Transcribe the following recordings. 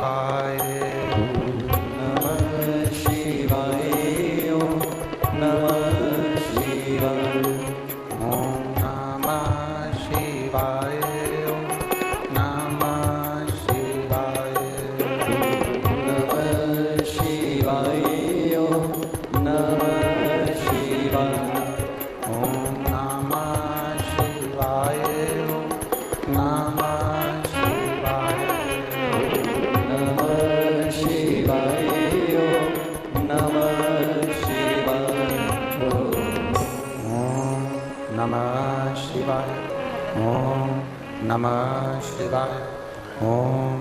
शिवाय। नमः शिवाय। ओम नमः शिवाय। ओम नमः शिवाय। ओम नमः शिवाय। नमः शिवाय। ओम नमः शिवाय। ओम नमः शिवाय। ओम नमः शिवाय। नमः शिवाय। ओम नमः शिवाय। ओम नमः शिवाय। ओम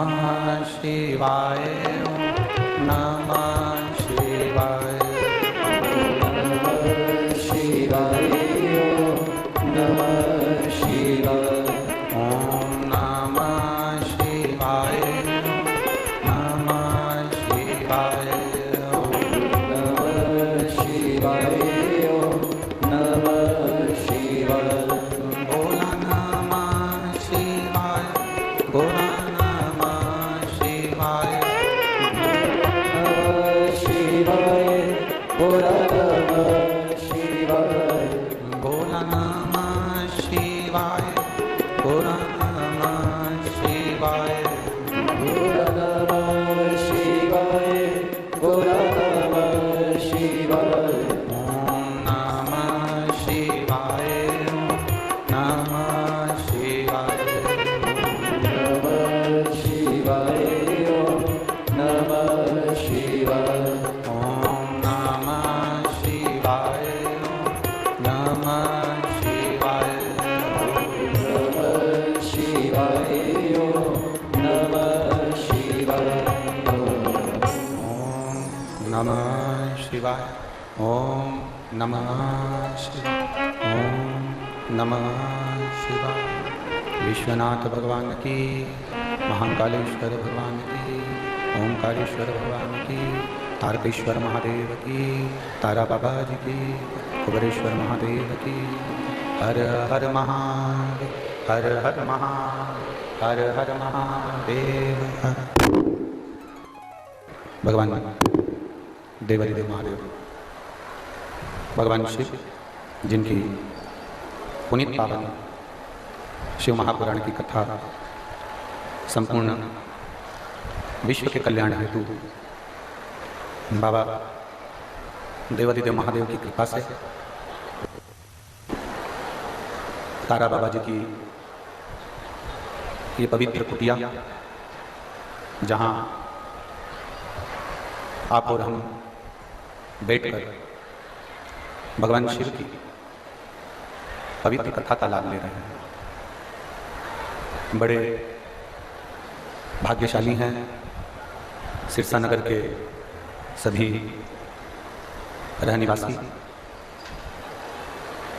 नमः शिवाय। ओम नमः शिवाय। ओम नमः शिवाय। ओम नमः शिवाय। नमः शिवाय। ओम नमः शिवाय। ओम नमः शिवाय। नमः शिवाय। नमः शिवाय। ओम नमः शिवाय। भोला नमः शिवाय। भोला नमः शिवाय। नमः शिवाय। भोला नमः शिवाय। भोला नमः शिवाय। भोला नमः शिवाय। भोला नमः शिवाय। भोला नमः शिवाय। ओम नमः शिवाय। नमः शिवाय। नमः शिवाय। ओम नमः शिवाय। ओम नमः शिवाय। नमः शिवाय। नमः शिवाय। ओम नमः शिवाय। ओम नमः शिवाय। ओम नमः शिवाय। ओम नमः शिवाय। विश्वनाथ भगवान की, महाकालेश्वर भगवान की, ओमकारेश्वर भगवान की, तारकेश्वर महादेव की, तारा बाबा जी की, कुबेरेश्वर महादेव की। हर हर महादेव। हर हर महादेव। हर हर महादेव। भगवान देवादिदेव महादेव, भगवान शिव जिनकी पुनीत पावन शिव महापुराण की कथा संपूर्ण विश्व के कल्याण हेतु बाबा देवादिदेव महादेव की कृपा से तारा बाबा जी की ये पवित्र कुटिया, जहाँ आप और हम बैठकर भगवान शिव की पवित्र कथा का लाभ ले रहे हैं, बड़े भाग्यशाली हैं सिरसा नगर के सभी रहनिवासी,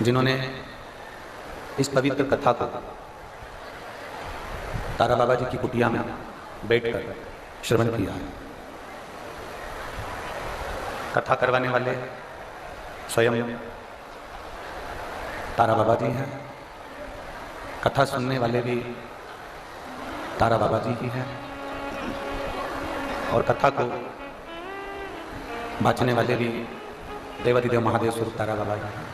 जिन्होंने इस पवित्र कथा को तारा बाबा जी की कुटिया में बैठकर श्रवण किया है। कथा करवाने वाले स्वयं तारा बाबा जी हैं, कथा सुनने वाले भी तारा बाबा जी ही हैं, और कथा को बाँचने वाले भी देवादिदेव महादेव स्वरूप तारा बाबा जी हैं।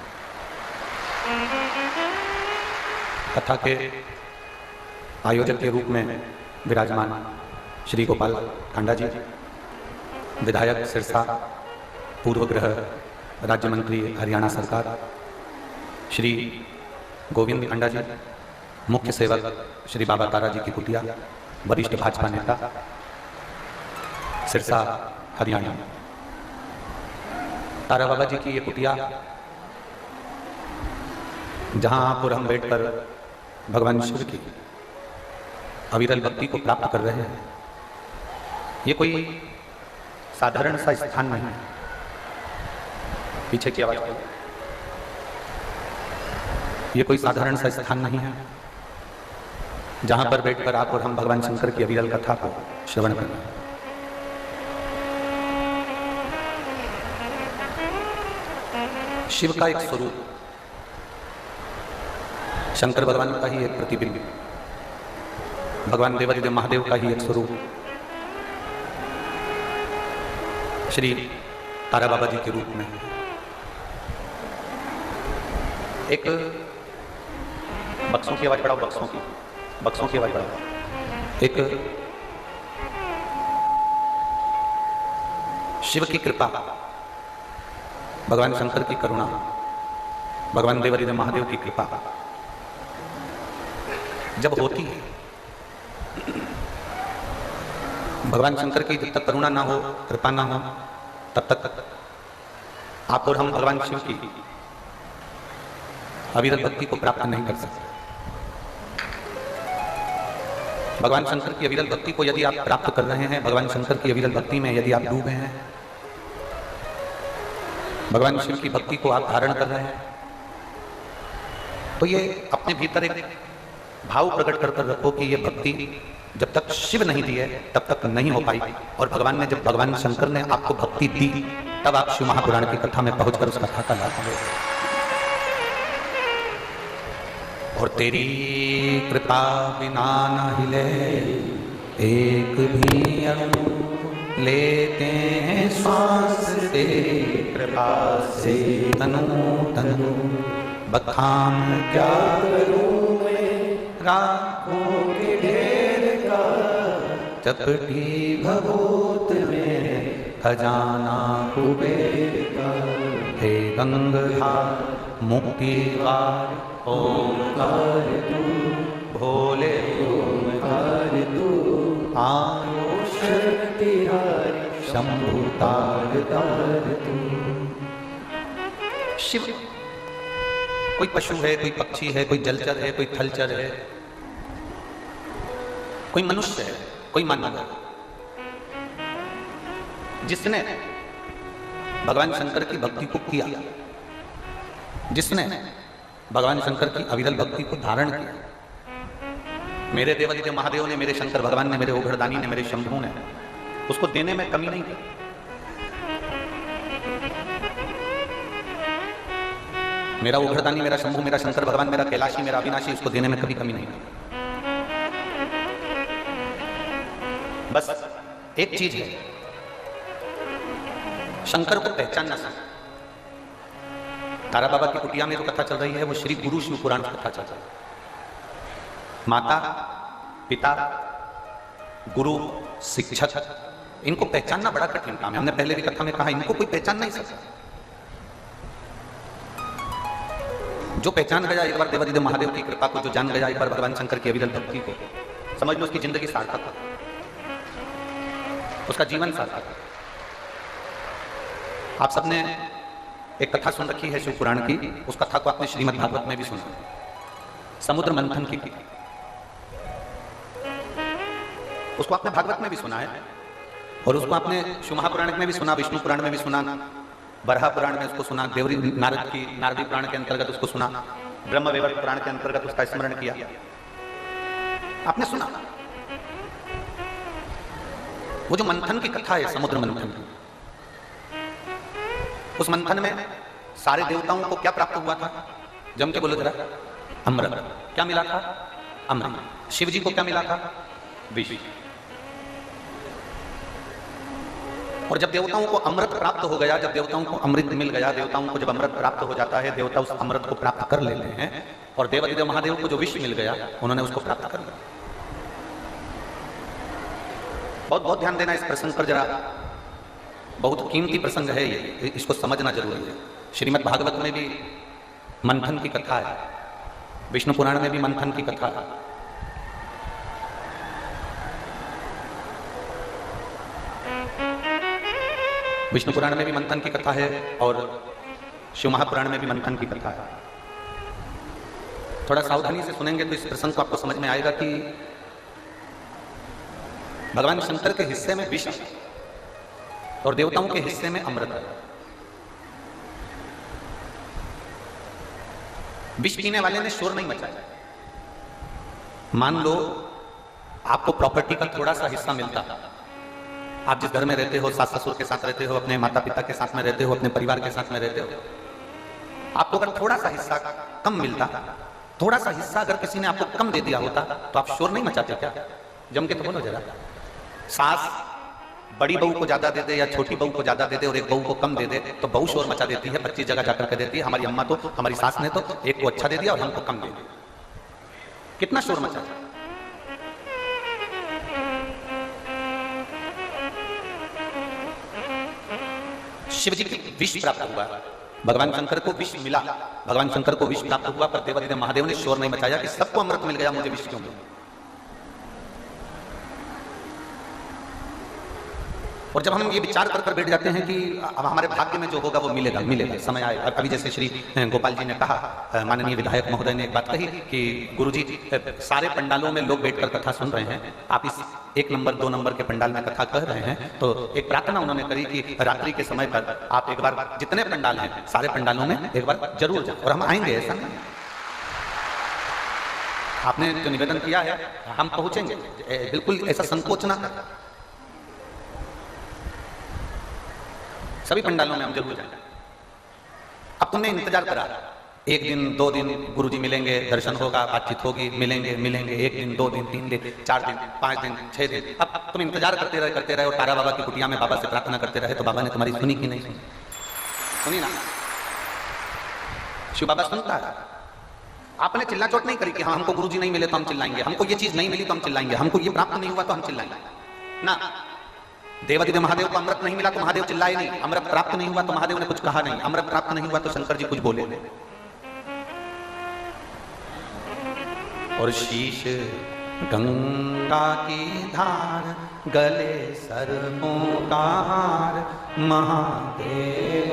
कथा के आयोजक के रूप में विराजमान श्री गोपाल कांडा जी, विधायक सिरसा, पूर्व गृह राज्य मंत्री हरियाणा सरकार श्री गोविंद कांडा जी, मुख्य सेवक श्री बाबा तारा जी की कुटिया, वरिष्ठ भाजपा नेता सिरसा हरियाणा। तारा बाबा जी की ये कुटिया, जहां आप और हम बैठकर भगवान शिव की अविरल भक्ति को प्राप्त कर रहे हैं, ये कोई साधारण सा स्थान नहीं है। पीछे की आवाज करो। ये कोई साधारण सा स्थान नहीं है जहां पर बैठकर आप और हम भगवान शंकर की अविरल कथा को श्रवण कर रहे हैं। शिव का एक स्वरूप शंकर भगवान का ही एक प्रतिबिंब, भगवान देवादिदेव महादेव का ही एक स्वरूप श्री तारा बाबा जी के रूप में। एक बक्सों की आवाज बढ़ाओ, बक्सों की आवाज बढ़ाओ। एक शिव की कृपा, भगवान शंकर की करुणा, भगवान देवादिदेव महादेव की कृपा जब होती है, भगवान शंकर की जब तक करुणा ना हो, कृपा ना हो, तब तक आप और हम भगवान शिव की अविरल भक्ति को प्राप्त नहीं कर सकते। भगवान शंकर की अविरल भक्ति को यदि आप प्राप्त कर रहे हैं, भगवान शंकर की अविरल भक्ति में यदि आप डूबे हैं, भगवान शिव की भक्ति को आप धारण कर रहे हैं, तो ये अपने भीतर एक भाव प्रकट कर कर रखो कि ये भक्ति जब तक शिव नहीं दी है तब तक नहीं हो पाई। और भगवान ने जब भगवान शंकर ने आपको भक्ति दी, तब आप शिव महापुराण की कथा में पहुंचकर उस कथा का लाभ पाओगे। और तेरी कृपा बिना न हिले एक भी अणु, लेते हैं श्वास तेरी कृपा से तनु तनु, बखान क्या करूं मैं राखों के ढेर का, चपटी भभूत में खजाना कुबेर का, हे गंगाधार मुक्ति द्वार ओंकार तू, भोले ओंकार तू, आयुष शक्तिहारी शंभु तार तार तू। शिव कोई पशु है, कोई पक्षी है, कोई जलचर है, कोई थलचर है, कोई मनुष्य है, कोई मानव है, जिसने भगवान शंकर की भक्ति को किया, जिसने भगवान शंकर की अविरल भक्ति को धारण किया। मेरे देवादिदेव महादेव ने, मेरे शंकर भगवान ने, मेरे ओघड़दानी ने, मेरे शंभू ने उसको देने में कमी नहीं की। मेरा ओघड़दानी, मेरा शंभू, मेरा शंकर भगवान, मेरा कैलाशी, मेरा अविनाशी, उसको देने में कभी कमी नहीं की। बस एक चीज है, शंकर को पहचानना सीखो। तारा बाबा की कुटिया में जो कथा चल रही है वो श्री गुरु शिव पुराण की कथा चल रही है। माता, पिता, गुरु, शिक्षक, इनको पहचानना बड़ा कठिन काम है। हमने पहले भी कथा में कहा, इनको कोई पहचान नहीं सकता। जो पहचान गया एक बार देवादिदेव महादेव की कृपा को, जो जान गया एक बार भगवान शंकर की अविरल भक्ति को, समझ लो उसकी जिंदगी सार्थक है, उसका जीवन सार्थक है। आप सबने एक कथा सुन रखी है शिव पुराण की, उस कथा को आपने श्रीमद् भागवत में भी सुना, समुद्र मंथन की, उसको आपने भागवत में भी सुना है, और उसको आपने शिव महापुराण में भी सुना, विष्णु पुराण में भी सुना, बरहा पुराण में उसको सुना, देवरी नारदी पुराण के अंतर्गत उसको सुना, ब्रह्म वैवर्त पुराण के अंतर्गत उसका स्मरण किया, आपने सुना। वो जो मंथन की कथा है, समुद्र मंथन, उस मंथन में सारे देवताओं को क्या प्राप्त हुआ था? जम के बोलो जरा, अमृत। क्या मिला था? अमृत। शिव जी को क्या मिला था? विष। और जब देवताओं को अमृत प्राप्त हो गया, जब देवताओं को अमृत मिल गया, देवताओं को जब अमृत प्राप्त हो जाता है, देवता उस अमृत को प्राप्त कर लेते हैं, और देवादिदेव महादेव को जो विष मिल गया, उन्होंने उसको प्राप्त कर लिया। बहुत बहुत ध्यान देना इस प्रसंग पर जरा, बहुत कीमती प्रसंग है ये, इसको समझना जरूरी है। श्रीमद् भागवत में भी मंथन की कथा है, विष्णु पुराण में भी मंथन की कथा है। विष्णु पुराण में भी मंथन की कथा है और शिव महापुराण में भी मंथन की कथा है। थोड़ा सावधानी से सुनेंगे तो इस प्रसंग को आपको समझ में आएगा कि भगवान शंकर के हिस्से में विष और देवताओं के हिस्से में अमृत है। विष पीने वाले ने शोर नहीं मचाया। मान लो आपको प्रॉपर्टी का थोड़ा सा हिस्सा मिलता, आप जिस घर में रहते हो, सास ससुर के साथ रहते हो, अपने माता पिता के साथ में रहते हो, अपने परिवार के साथ में रहते हो, आपको अगर थोड़ा सा हिस्सा कम मिलता थोड़ा सा हिस्सा अगर किसी ने आपको कम दे दिया होता तो आप शोर नहीं मचाते क्या? जम के तो बोलो जरा। सास बड़ी बहू को ज्यादा दे दे या छोटी बहू को ज्यादा दे दे और एक बहू को कम दे दे तो बहू शोर मचा देती है, 25 जगह जाकर के देती है। हमारी अम्मा तो, हमारी सास ने तो एक को अच्छा दे दिया और हमको कम दे दिया, कितना शोर मचा। शिव जी की विष प्राप्त हुआ, भगवान शंकर को विष मिला, भगवान शंकर को विष प्राप्त हुआ, पर देवादिदेव महादेव ने शोर नहीं मचाया कि सबको अमृत मिल गया, मुझे विष क्यों मिला। और जब हम ये विचार कर कर बैठ जाते हैं कि अब हमारे भाग्य में जो होगा वो मिलेगा, मिलेगा, समय आएगा। अभी जैसे श्री गोपाल जी ने कहा, माननीय विधायक महोदय ने एक बात कही कि गुरुजी सारे पंडालों में लोग बैठकर कथा सुन रहे हैं, आप इस 1 नंबर 2 नंबर के पंडाल में कथा कह रहे हैं, तो एक प्रार्थना उन्होंने करी कि रात्रि के समय पर आप एक बार जितने पंडाल हैं सारे पंडालों में एक बार जरूर जाए। और हम आएंगे, ऐसा नहीं, आपने जो निवेदन किया है हम पहुंचेंगे, बिल्कुल ऐसा संकोच ना करें, सभी पंडालों में हम जरूर जाएंगे। अब तुमने इंतजार करा, 1 दिन 2 दिन गुरुजी मिलेंगे, दर्शन होगा, बातचीत होगी, मिलेंगे मिलेंगे, 1 दिन 2 दिन 3 दिन 4 दिन 5 दिन 6 दिन, अब तुम इंतजार करते रहे और तारा बाबा की कुटिया में बाबा से प्रार्थना करते रहे, तो बाबा ने तुम्हारी सुनी कि नहीं सुनी? सुनी ना। शिव बाबा सुनता है। आपने चिल्ला चोट नहीं करी कि हाँ हमको गुरुजी नहीं मिले तो हम चिल्लाएंगे, हमको ये चीज नहीं मिली तो हम चिल्लाएंगे, हमको ये प्राप्त नहीं हुआ तो हम चिल्लाएंगे ना। देवादिदेव महादेव को अमृत नहीं मिला तो महादेव चिल्लाए नहीं, अमृत प्राप्त नहीं हुआ तो महादेव ने कुछ कहा नहीं, अमृत प्राप्त नहीं हुआ तो शंकर जी कुछ बोले नहीं। और शीश गंगा की धार, गले सर्पों का हार, महादेव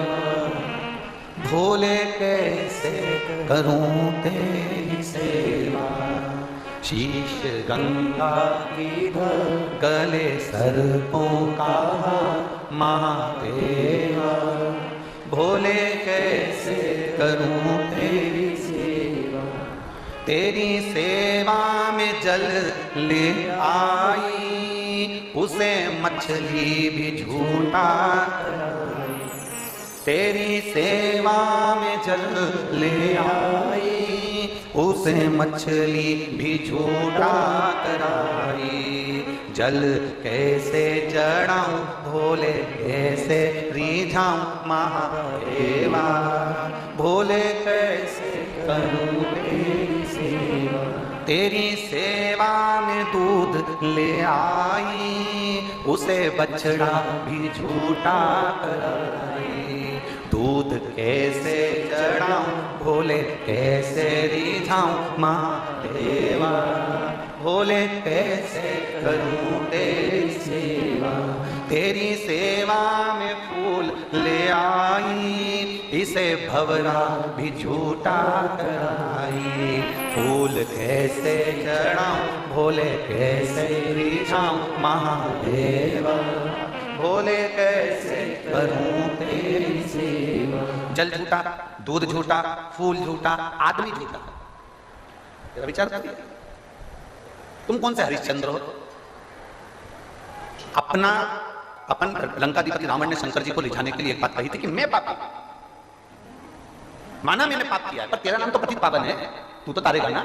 भोले कैसे करूं तेरी सेवा। शीश गंगा की धार, गले सर्पों का हार, महादेव भोले कैसे करूं तेरी सेवा। तेरी सेवा में जल ले आई, उसे मछली भी झूठा कराई। तेरी सेवा में जल ले आई, उसे मछली भी झूठा कराई। जल कैसे चढ़ाऊं भोले कैसे रिझाऊं महादेवा, भोले कैसे करूं तेरी सेवा। तेरी सेवा में दूध ले आई, उसे बछड़ा भी झूठा कराई। दूध कैसे चढ़ाऊं भोले कैसे रिझाऊं महादेवा, भोले कैसे करूं तेरी सेवा। तेरी सेवा में फूल ले आई, इसे भंवरा भी झूठा कराई। फूल कैसे चढ़ाऊं भोले कैसे रिझाऊं महादेवा, भोले कैसे करूं तेरी सेवा। जल झूठा, दूध झूठा, फूल झूठा, आदमी झूठा। तेरा विचार करिए, तुम कौन से हरिश्चंद्र हो? अपन लंकाधिपति रावण ने शंकर जी को लिझाने के लिए एक बात कही थी कि मैं पापी, माना मैंने पाप किया है, पर तेरा नाम तो पतित पावन है, तू तो तारेगा ना।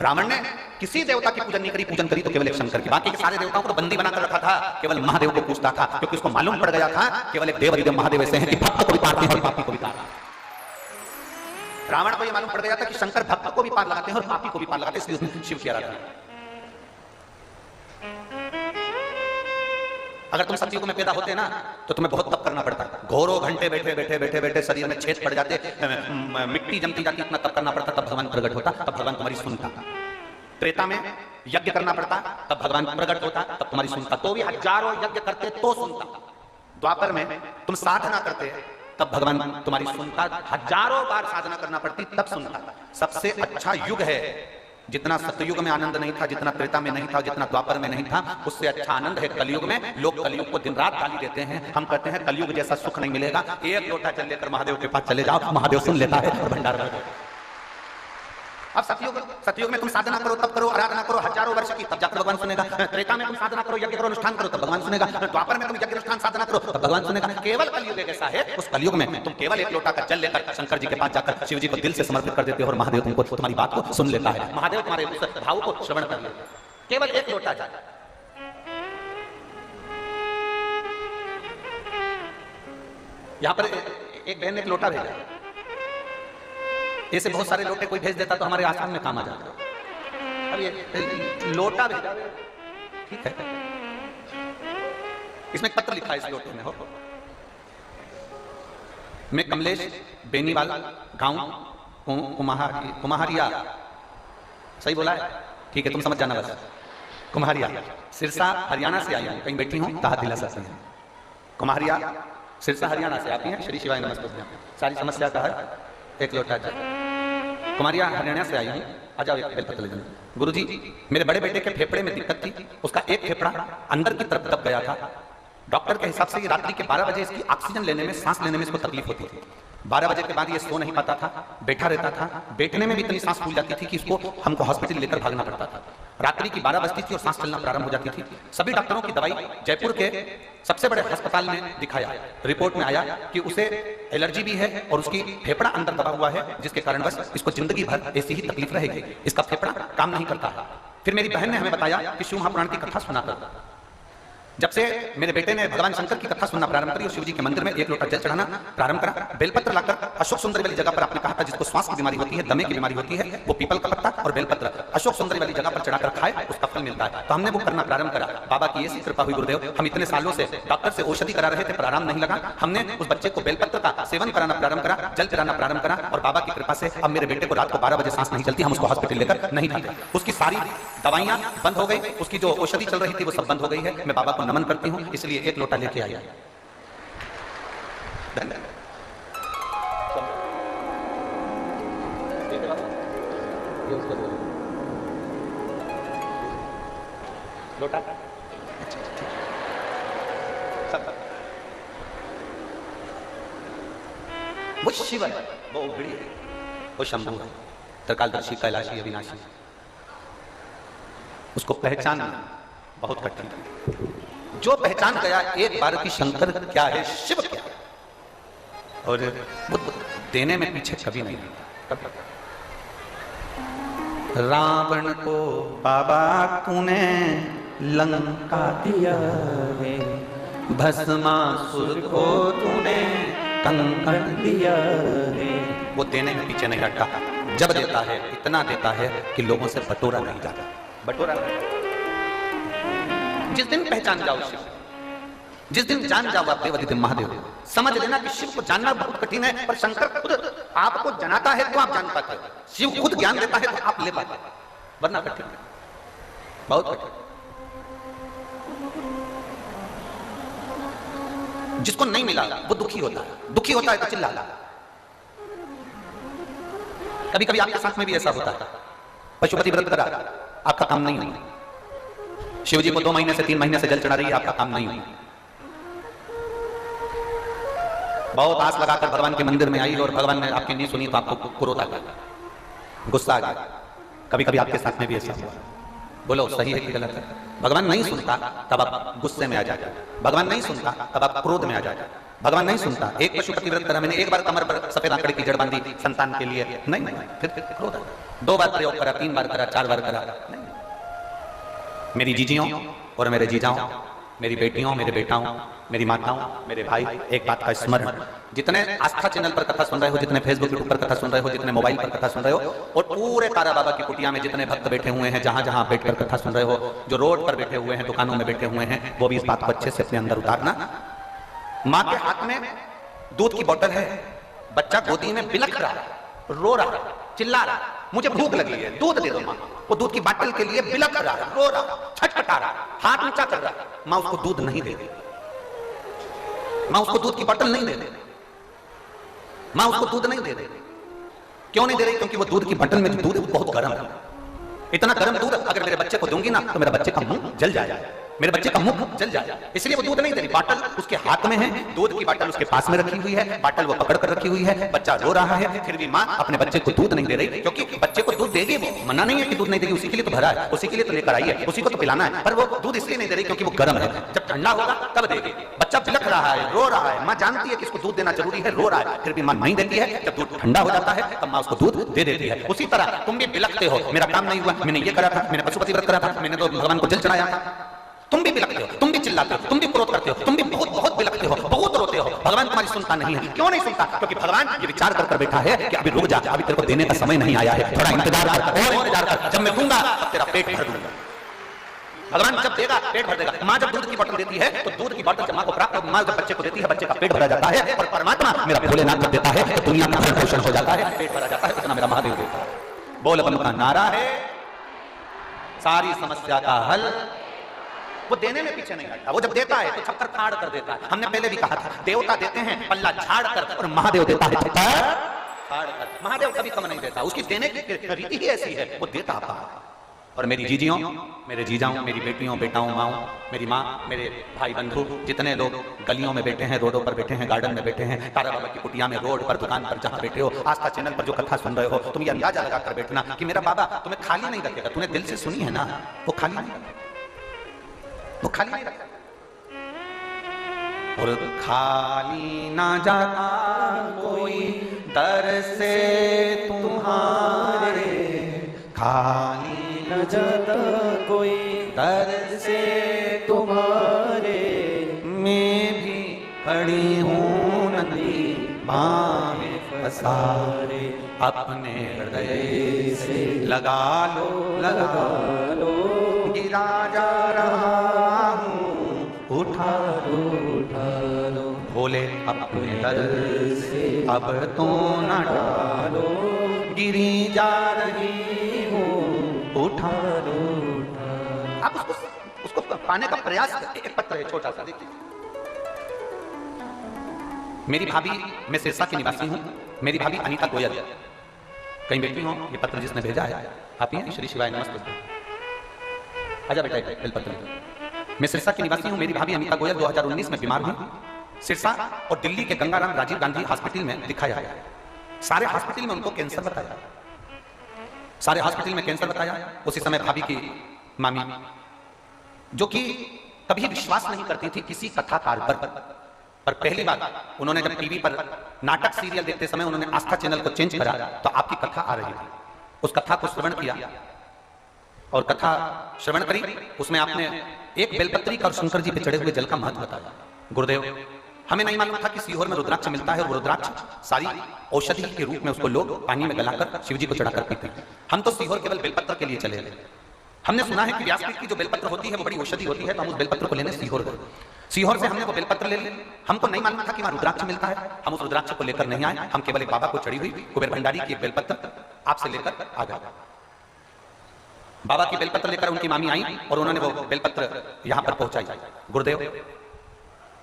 रावण ने किसी देवता की पूजन नहीं करी, पूजन करी तो केवल एक शंकर की। बाकी के सारे देवताओं को तो बंदी बनाकर रखा था, केवल महादेव को पूछता था, क्योंकि उसको मालूम पड़ गया था केवल एक देवादिदेव महादेव ऐसे हैं कि भक्त को भी पारते हैं और पापी को भी पारते हैं। रावण को यह मालूम पड़ गया था कि शंकर भक्त को भी पार लगाते हैं और पापी को भी पार लगाते हैं, इसलिए उसने शिव की आराधना। अगर तुम सतयुग में पैदा होते ना तो तुम्हें बहुत तप करना पड़ता, घोरों घंटे बैठे बैठे बैठे बैठे शरीर में छेद पड़ जाते, मिट्टी जमती जाती, इतना तप करना पड़ता, तब भगवान प्रकट होता, तब भगवान तुम्हारी सुनता। त्रेता में यज्ञ करना पड़ता, तब भगवान प्रकट होता, तब तुम्हारी सुनता, तो भी हजारों यज्ञ करते तो सुनता। द्वापर में तुम साधना करते तब भगवान तुम्हारी सुनता, हजारों बार साधना करना पड़ती तब सुनता। सबसे अच्छा युग है, जितना सतयुग में आनंद नहीं था, जितना त्रेता में नहीं था, जितना द्वापर में नहीं था, उससे अच्छा आनंद है कलयुग में। लोग कलयुग को दिन रात गाली देते हैं, हम कहते हैं कलयुग जैसा सुख नहीं मिलेगा। एक लोटा जल लेकर महादेव के पास चले जाओ, महादेव सुन लेता है और भंडार भर देता है। अब सतयुग में तुम साधना करो, तब करो, आराधना करो हजारों वर्ष की, तब जाकर भगवान सुनेगा। त्रेता में तुम साधना करो, यज्ञ करो, अनुष्ठान करो, तब भगवान सुनेगा। द्वापर में तुम यज्ञ अनुष्ठान साधना करो, तब भगवान सुनेगा। केवल कलयुग एक ऐसा है, उस कलयुग में तुम केवल एक लोटा का जल लेकर शंकर जी के पास जाकर शिव जी को दिल से समर्पित कर देते हो और महादेव तुमको तुम्हारी बात को सुन लेता है। महादेव तुम्हारे उस भाव को श्रवण कर लेते हैं। केवल एक लोटा जल। यहां पर एक बहन ने एक लोटा भेजा, ऐसे बहुत सारे लोटे कोई भेज देता तो हमारे आश्रम में काम आ जाता। अब ये लोटा भेजा, ठीक है, इसमें पत्र लिखा है इस लोटे में, हो मैं कमलेश बेनीवाल गांव कुम्हारिया, सही बोला है? ठीक है, तुम समझ जाना बस। कुम्हारिया सिरसा हरियाणा से आई हूं, कहीं बैठी हूं ताहत दिला सकती हैं। कुम्हारिया सिरसा हरियाणा से आती हैं। श्री शिवाय नमस्ते। सारी समस्या का है एक लोटा जल। कुम्हारिया हरियाणा से आई हूँ, आ जाओ एक बेलपत्र ले जाओ। गुरुजी, मेरे बड़े बेटे के फेफड़े में दिक्कत थी, उसका एक फेफड़ा अंदर की तरफ दब गया था। डॉक्टर के हिसाब से ये रात्रि के 12 बजे इसकी ऑक्सीजन लेने में, सांस लेने में इसको तकलीफ होती थी। 12 बजे के बाद ये सो नहीं पाता था, बैठा रहता था। बैठने में भी इतनी सांस फूल जाती थी कि इसको हमको हॉस्पिटल लेकर भागना पड़ता था। रात्रि की 12 बजती थी और सांस चलना प्रारंभ हो जाती थी। सभी डॉक्टरों की दवाई जयपुर के सबसे बड़े अस्पताल में दिखाया। रिपोर्ट में आया कि उसे एलर्जी भी है और उसकी फेफड़ा अंदर दबा हुआ है, जिसके कारण बस इसको जिंदगी भर ऐसी ही तकलीफ रहेगी, इसका फेफड़ा काम नहीं करता है। फिर मेरी बहन ने हमें बताया कि शिव महापुराण की कथा सुना कर। जब से मेरे बेटे ने भगवान शंकर की कथा सुनना प्रारंभ करी और शिव जी के मंदिर में एक लोटा जल चढ़ाना प्रारंभ करा, बेलपत्र लाकर अशोक सुंदरी वाली जगह पर आपने कहा था जिसको श्वास की बीमारी होती है, दमे की बीमारी होती है, वो पीपल का पत्ता और बेलपत्र अशोक सुंदरी वाली जगह पर चढ़ाकर खाए, उसका फल मिलता है। तो हमने वो करना प्रारंभ करा। बाबा की ऐसी कृपा हुई गुरुदेव, हम इतने सालों से डॉक्टर से औषधि करा रहे थे पर आराम नहीं लगा। हमने उस बच्चे को बेलपत्र का सेवन कराना प्रारंभ करा, जल चढ़ाना प्रारंभ करा और बाबा की कृपा से अब मेरे बेटे को रात को 12 बजे सांस नहीं चलती, हम उसको हॉस्पिटल लेकर नहीं जाते। उसकी सारी दवाइयां बंद हो गई, उसकी जो औषधि चल रही थी वो सब बंद हो गई है। मैं बाबा को नमन करती हूँ, इसलिए एक लोटा लेके आया। लोटा वो शिव है, वो उगड़ी है, वो शंभु है, त्रिकालदर्शी, कैलाशी, अविनाशी। उसको पहचानना बहुत कठिन है। जो पहचान गया एक बार की शंकर क्या है, शिव क्या है, और वो देने में पीछे कभी नहीं रहता। रावण को बाबा तूने लंका दिया है, भस्मासुर को तूने कंकड़ दिया है। वो देने में पीछे नहीं हटता, जब देता है इतना देता है कि लोगों से बटोरा नहीं जाता। बटोरा जिस दिन पहचान जाओ शिव, जिस दिन जान जाओ आप देवादिदेव महादेव, समझ लेना कि शिव को जानना बहुत कठिन है, पर शंकर खुद आपको जनाता है तो आप जान पाते हो। शिव खुद ज्ञान देता है तो आप ले पाते, वरना कठिन है, बहुत कठिन। जिसको नहीं मिला वो दुखी होता है, दुखी होता है तो चिल्लाता। कभी कभी आपके साथ में भी ऐसा होता है, पशुपति व्रत करा, आपका काम नहीं हुआ। शिव जी को 2 महीने से 3 महीने से जल चढ़ा रही है, आपका काम नहीं हुआ। बहुत आस लगाकर भगवान के मंदिर में आई और भगवान ने आपकी नहीं सुनी तो आपको क्रोध आ गया, गुस्सा आ गया। कभी कभी आपके साथ में भी ऐसा हुआ। बोलो सही है कि गलत है? भगवान नहीं सुनता तब आप गुस्से में आ जाते, भगवान नहीं सुनता तब आप क्रोध में आ जाते, भगवान नहीं सुनता। एक पशुपति व्रत करा, मैंने एक बार कमर पर सफेद आंकड़े की जड़ बांधी संतान के लिए, नहीं, फिर क्रोध आ गया। 2 बार प्रयोग करा, 3 बार करा, 4 बार करा, नहीं। मेरी जीजियों और मेरे जीजाओं, मेरी बेटियों, मेरे बेटाओं, मेरी माताओं, मेरे भाई, एक बात का स्मरण, जितने आस्था चैनल पर कथा सुन रहे हो, जितने फेसबुक यूट्यूब पर कथा सुन रहे हो, जितने मोबाइल पर कथा सुन रहे हो, और पूरे तारा बाबा की कुटिया में जितने भक्त बैठे हुए हैं, जहां जहां बैठकर कथा सुन रहे हो, जो रोड पर बैठे हुए हैं, दुकानों में बैठे हुए हैं, वो भी इस बात को अच्छे से अपने अंदर उतारना। माँ के हाथ में दूध की बोतल है, बच्चा गोदी में बिलख रहा है, रो रहा है, चिल्ला रहा है, मुझे भूख लगी है, दूध दे दो माँ। वो दूध की बोतल के लिए बिलख रहा है, रो रहा, छटपटा रहा, हाथ ऊंचा कर रहा, माँ उसको दूध नहीं दे रही, माँ उसको दूध की बोतल नहीं दे रही, माँ उसको दूध नहीं दे रही। क्यों नहीं दे रही? क्योंकि वो दूध की बोतल में जो दूध है वो बहुत गर्म है। इतना गर्म दूध अगर मेरे बच्चे को दूंगी ना तो मेरे बच्चे का मुंह जल जाएगा। मेरे बच्चे का मुख जल जाए, इसलिए वो दूध नहीं दे रही। बॉटल उसके हाथ में है, दूध की बॉटल उसके पास में रखी हुई है, बॉटल वो पकड़ कर रखी हुई है, बच्चा रो रहा है, फिर भी माँ अपने बच्चे को दूध नहीं दे रही, क्योंकि बच्चे को दूध देगी वो, मना नहीं है कि दूध नहीं देगी, उसी के लिए तो भरा है, उसी के लिए तो लेकर आई है, उसी को तो पिलाना है, पर वो दूध इसलिए नहीं दे रही क्योंकि वो गर्म है। जब ठंडा होगा तब देगी। बच्चा बिलख रहा है, रो रहा है, माँ जानती है कि इसको दूध देना जरूरी है, रो रहा है, फिर भी माँ नहीं देती है। जब दूध ठंडा हो जाता है तब माँ उसको दूध दे देती है। उसी तरह तुम भी बिलखते हो, मेरा काम नहीं हुआ, मैंने ये करा था, मैंने पशुपति व्रत करा था, मैंने तो भगवान को जल चढ़ाया था। तुम भी बिलखते हो, तुम भी चिल्लाते हो, तुम भी क्रोध करते हो, तुम भी बहुत बहुत बिलखते हो, बहुत रोते हो। भगवान तुम्हारी सुनता नहीं है। क्यों नहीं सुनता? क्योंकि भगवान ये विचार कर बैठा है कि अभी रुक जा, अभी तेरे को देने का समय नहीं आया है, थोड़ा इंतजार कर, और इंतजार कर, जब मैं दूंगा तब तेरा पेट भर दूंगा। भगवान जब देगा पेट भर देगा। माँ जब दूध की बोतल देती है तो दूध की बोतल जब माँ को प्राप्त, माँ जब बच्चे को देती है बच्चे का पेट भरा जाता है, और परमात्मा मेरा भोलेनाथ जब देता है तो दुनिया का भरण पोषण हो जाता है, पेट भरा जाता है। इतना मेरा महादेव देता है। बोल बम का नारा है, सारी समस्या का हल। वो देने में पीछे नहीं हटता, वो जब देता है तो छप्पर फाड़ कर देता है। हमने पहले भी कहा था, देवता देते हैं पल्ला झाड़ कर, और महादेव देता है छप्पर फाड़ कर। महादेव कभी कम नहीं देता, उसकी देने की रीति ही ऐसी है, वो देता है। और मेरी जीजियों, मेरे जीजाओं, मेरी बेटियों, बेटाओं, माओं, मेरी माँ, मेरे भाई बंधु, जितने लोग गलियों में बैठे हैं, रोडों पर बैठे हैं, गार्डन में बैठे हैं, तारा बाबा की कुटिया में, रोड पर, दुकान पर जहाँ बैठे हो, आस्था चैनल पर जो कथा सुन रहे हो, तुम ये अंदाजा लगा कर बैठना कि मेरा बाबा तुम्हें खाली नहीं रखेगा। तूने दिल से सुनी है ना, वो खाली नहीं रखेगा, वो खाली नहीं रखेगा। और खाली ना जाता कोई दर से तुम्हारे, खाली न जाता कोई दर से तुम्हारे, मैं भी खड़ी हूँ नदी बाहें पसारे, अपने हृदय से लगा लो, लगा लो, गिरा जा रहा हूँ, उठा लो, उठा लो, भोले अपने दर से अब तो न डालो, गिरी जा रही हूँ, उठा लो, उठा। आप उसको पाने का प्रयास करते। एक पत्र है छोटा सा, देखिए। मेरी भाभी, मैं सिरसा की निवासी हूँ, मेरी भाभी अनीता गोयल, कहीं बैठी हो, ये पत्र जिसने भेजा है आप ही हैं। श्री शिवाय नमस्ते। आजा बेटा, बेलपत्र। मैं सिरसा की निवासी हूँ, मेरी भाभी अनीता गोयल 2019 में बीमार हुई। सिरसा और दिल्ली के गंगाराम राजीव गांधी हॉस्पिटल में दिखाया है। सारे हॉस्पिटल में उनको कैंसर बताया, सारे हॉस्पिटल में कैंसर बताया। उसी समय भाभी की मामी, जो कि कभी विश्वास नहीं करती थी किसी कथाकार पर पहली बार उन्होंने जब टीवी पर नाटक सीरियल देखते समय उन्होंने आस्था चैनल को चेंज करा तो आपकी कथा आ रही थी। उस कथा को श्रवण किया और कथा श्रवण करी, उसमें आपने एक बेलपत्री का और शंकर जी पे चढ़े हुए जल का महत्व बताया। गुरुदेव, हमें नहीं मालूम था कि सीहोर में रुद्राक्ष मिलता है और रुद्राक्ष सारी औषधि के रूप में उसको लोग पानी में गलाकर शिव जी को चढ़ाकर पीते हैं। हम तो सीहोर केवल बेलपत्र के लिए चले गए। हमने सुना है कि व्यासपीठ की जो बेलपत्र होती है वो बड़ी औषधि होती है, तो हम उस बेलपत्र को लेने सीहोर गए। सीहोर से हमने वो बेलपत्र ले लिए। हमको नहीं मालूम था कि वहाँ रुद्राक्ष मिलता है। हम उस रुद्राक्ष को लेकर नहीं आए, हम केवल एक बाबा को चढ़ी हुई कुबेर भंडारी की एक बेलपत्र आपसे लेकर आ गए। बाबा की बेलपत्र लेकर उनकी मामी आई और उन्होंने वो बेलपत्र यहाँ पर पहुंचाई। गुरुदेव,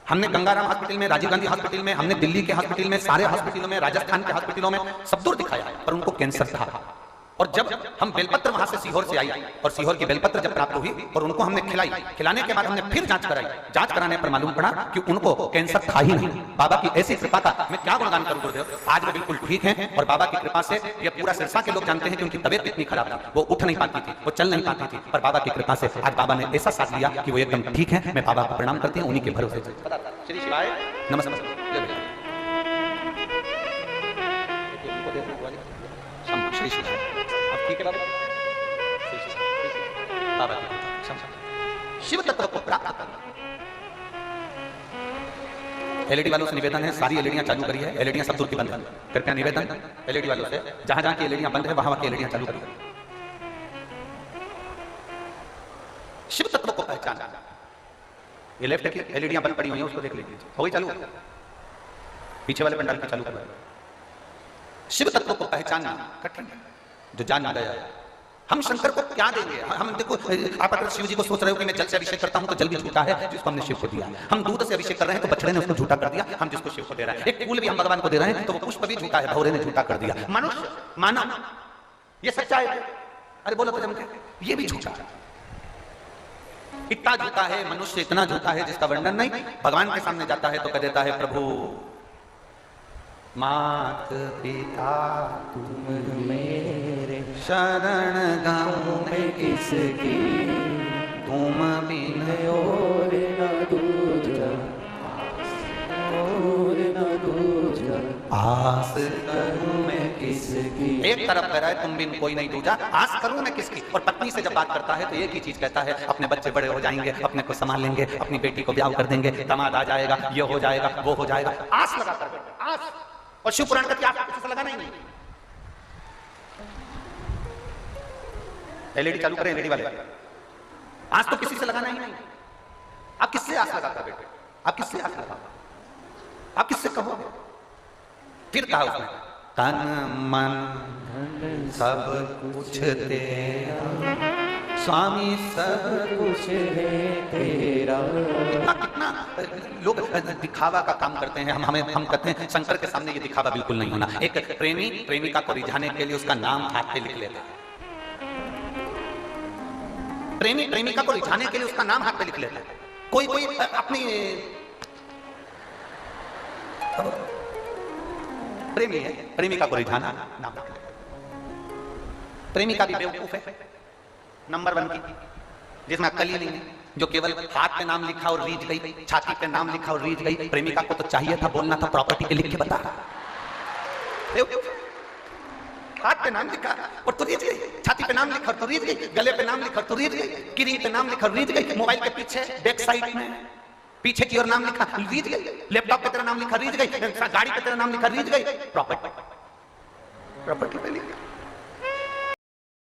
हमने गंगाराम हॉस्पिटल में, राजीव गांधी हॉस्पिटल में, हमने दिल्ली के हॉस्पिटल में, सारे हॉस्पिटलों में, राजस्थान के हॉस्पिटलों में सब दूर दिखाया, पर उनको कैंसर था। और जब हम बेलपत्र वहां से सीहोर से आई और सीहोर की बेलपत्र जब प्राप्त हुई और उनको हमने खिलाई, खिलाने के बाद हमने फिर जांच कराई। जांच कराने पर मालूम पड़ा कि उनको कैंसर था ही नहीं। बाबा की ऐसी कृपा का मैं क्या गुणगान करूं गुरुदेव। आज वो बिल्कुल ठीक हैं और बाबा की कृपा से ये पूरा सिरसा के लोग जानते हैं कि उनकी तबीयत इतनी खराब थी, वो उठ नहीं पाती थी, वो चल नहीं पाती थी, पर बाबा की कृपा से आज बाबा ने ऐसा साथ लिया कि वो एकदम ठीक है। मैं बाबा को प्रणाम करती हूँ, उन्हीं के भरोसे। श्री शिवाय नमस्ते। श्री शिवाय, ठीक है बाबा, शिव तत्व को प्राप्त करना। एलईडी वालों से निवेदन है, सारी एलईडियां चालू करिए। एलईडियां सब दूर की बंद है, कृपया निवेदन एलईडी वालों से, जहां जहां की एलईडियां बंद है वहां की एलईडियां चालू करिए। शिव तत्व को पहचाना। ये लेफ्ट की एलईडियां बंद पड़ी हुई हैं, उसको देख लीजिए। हो गई चालू? पीछे वाले पंडाल की चालू करवाए। शिव तत्व को पहचानना कठिन है, जो जान गया है। हम शंकर को क्या देंगे? हम देखो, आप अगर शिव जी को सोच रहे हो कि मैं जल से अभिषेक करता हूं तो जल भी झूठा है जिसको हमने शिव को दिया। हम दूध से अभिषेक कर रहे हैं तो बछड़े ने उसको झूठा कर दिया, हम जिसको शिव को दे रहे हैं। एक फूल भी हम भगवान को दे रहे हैं तो वो पुष्प भी झूठा है, भौरे ने झूठा कर दिया। मनुष्य, मानव, ये सच्चाई है। अरे बोलो तो जम के, ये भी झूठा है। इतना झूठा है मनुष्य, इतना झूठा है जिसका वर्णन नहीं। भगवान के सामने जाता है तो कह देता है प्रभु मात पिता तुम मेरे शरण गाँव में किसकी, तुम बिन और न दूजा, और न दूजा, आस करूं मैं किसकी। एक तरफ कह रहा है तुम बिन कोई नहीं दूजा, आस करूं मैं किसकी। और पत्नी से जब बात करता है तो एक ही चीज कहता है, अपने बच्चे बड़े हो जाएंगे, अपने को संभाल लेंगे, अपनी बेटी को ब्याह कर देंगे, दामाद आ जाएगा, ये हो जाएगा, वो हो जाएगा। आस लगाकर आस। और शिव पुराण का क्या किसी से लगाना ही नहीं। एलईडी चालू करें एलईडी वाले, आस तो किसी से लगाना ही नहीं। आप किससे आस लगाकर बेटे, आप किससे आस लगाओ, आप किससे कहोगे। फिर कहा उसने तन मन सब कुछ तेरा स्वामी, सब कुछ है तेरा। कितना लोग दिखावा का काम करते हैं। हम कहते हैं शंकर के सामने ये दिखावा बिल्कुल नहीं होना। एक प्रेमी प्रेमिका को रिझाने के लिए उसका नाम हाथ पे लिख लेता है। प्रेमी प्रेमिका को रिझाने के लिए उसका नाम हाथ पे लिख लेता है। कोई कोई अपनी प्रेमी है, प्रेमिका को रिझाना नाम लिख लेता है। प्रेमिका भी बेवकूफ है नंबर 1 की, जिसमें अक्ल ही नहीं है, जो केवल हाथ पे नाम लिखा और रीझ गई, छाती पे नाम लिखा और रीझ गई। प्रेमिका को तो चाहिए था, बोलना था प्रॉपर्टी पे लिख के बता। हाथ पे नाम लिखा और तो रीझ गई, छाती पे नाम लिखा और तो रीझ गई, गले पे नाम लिखा और तो रीझ गई, किरिंग पे नाम लिखा और रीझ गई, मोबाइल के पीछे बैक साइड में पीछे की ओर नाम लिखा रीझ गई, लैपटॉप पे तेरा नाम लिखा रीझ गई, गाड़ी पे तेरा नाम लिखा रीझ गई, प्रॉपर्टी पे लिख